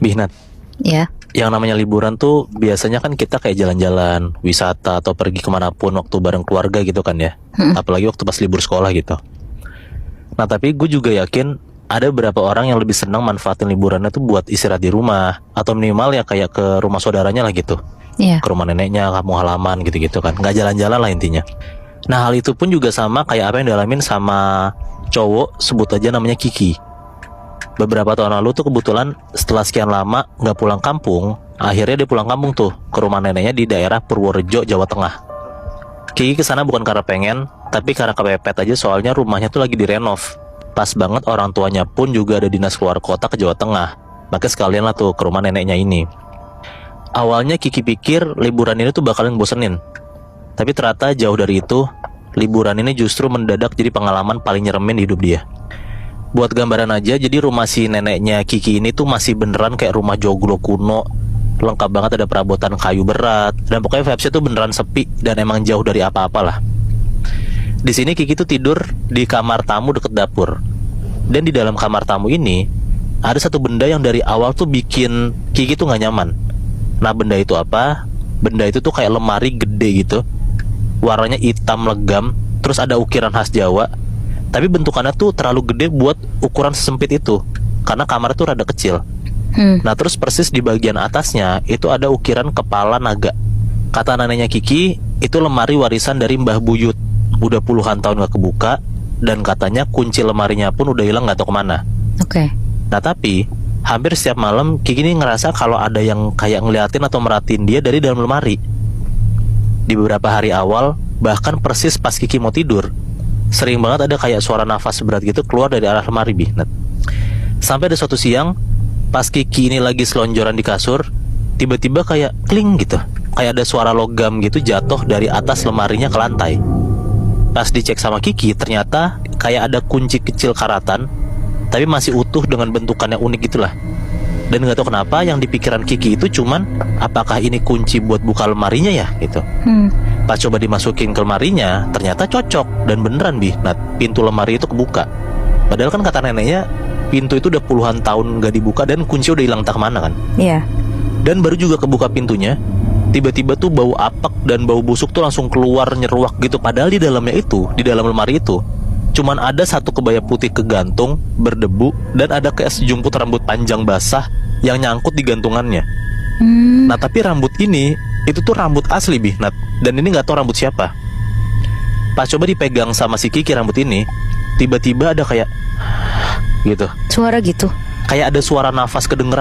Bihnat, Ya. yang namanya liburan tuh biasanya kan kita kayak jalan-jalan, wisata atau pergi kemanapun waktu bareng keluarga gitu kan ya. Apalagi waktu pas libur sekolah gitu. Nah tapi gue juga yakin ada beberapa orang yang lebih senang manfaatin liburannya tuh buat istirahat di rumah, atau minimal ya kayak ke rumah saudaranya lah gitu, Iya. ke rumah neneknya, kampung halaman gitu-gitu kan, nggak jalan-jalan lah intinya. Nah hal itu pun juga sama kayak apa yang dialamin sama cowok, sebut aja namanya Kiki. Beberapa tahun lalu tuh kebetulan setelah sekian lama nggak pulang kampung, akhirnya dia pulang kampung tuh ke rumah neneknya di daerah Purworejo, Jawa Tengah. Kiki kesana bukan karena pengen, tapi karena kepepet aja, soalnya rumahnya tuh lagi direnov. Pas banget orang tuanya pun juga ada dinas keluar kota ke Jawa Tengah, makanya sekalian lah tuh ke rumah neneknya ini. Awalnya Kiki pikir liburan ini tuh bakalan bosenin, tapi ternyata jauh dari itu. Liburan ini justru mendadak jadi pengalaman paling nyeremin di hidup dia. Buat gambaran aja, jadi rumah si neneknya Kiki ini tuh masih beneran kayak rumah joglo kuno. Lengkap banget, ada perabotan kayu berat, dan pokoknya vibes-nya tuh beneran sepi dan emang jauh dari apa-apa lah. Di sini Kiki tuh tidur di kamar tamu deket dapur. Dan di dalam kamar tamu ini ada satu benda yang dari awal tuh bikin Kiki tuh gak nyaman. Nah benda itu apa? Benda itu tuh kayak lemari gede gitu, warnanya hitam legam, terus ada ukiran khas Jawa. Tapi bentukannya tuh terlalu gede buat ukuran sesempit itu, karena kamar tuh rada kecil. Nah terus persis di bagian atasnya itu ada ukiran kepala naga. Kata neneknya Kiki, itu lemari warisan dari Mbah Buyut. Udah puluhan tahun gak kebuka, dan katanya kunci lemarinya pun udah hilang gak tahu kemana. Oke. Nah tapi hampir setiap malam Kiki ini ngerasa kalau ada yang kayak ngeliatin atau merhatiin dia dari dalam lemari. Di beberapa hari awal, bahkan persis pas Kiki mau tidur, sering banget ada kayak suara nafas berat gitu keluar dari arah lemari, Bihnat. Sampai ada suatu siang, pas Kiki ini lagi selonjoran di kasur, tiba-tiba kayak kling gitu, kayak ada suara logam gitu jatuh dari atas lemarinya ke lantai. Pas dicek sama Kiki, ternyata kayak ada kunci kecil karatan, tapi masih utuh dengan bentukannya unik gitulah. Dan gak tahu kenapa yang di pikiran Kiki itu cuman, apakah ini kunci buat buka lemarinya ya gitu. Pas coba dimasukin ke lemarinya, ternyata cocok. Dan beneran Bihnat, pintu lemari itu kebuka. Padahal kan kata neneknya, pintu itu udah puluhan tahun gak dibuka dan kunci udah hilang tak kemana kan. Iya. Dan baru juga kebuka pintunya, tiba-tiba tuh bau apek dan bau busuk tuh langsung keluar nyeruak gitu. Padahal di dalamnya itu, di dalam lemari itu, cuman ada satu kebaya putih kegantung, berdebu, dan ada kayak sejumput rambut panjang basah yang nyangkut di gantungannya. Nah tapi rambut ini, itu tuh rambut asli Bihnat, dan ini gak tahu rambut siapa. Pas coba dipegang sama si Kiki rambut ini, tiba-tiba ada kayak gitu, Suara gitu. kayak ada suara nafas kedengeran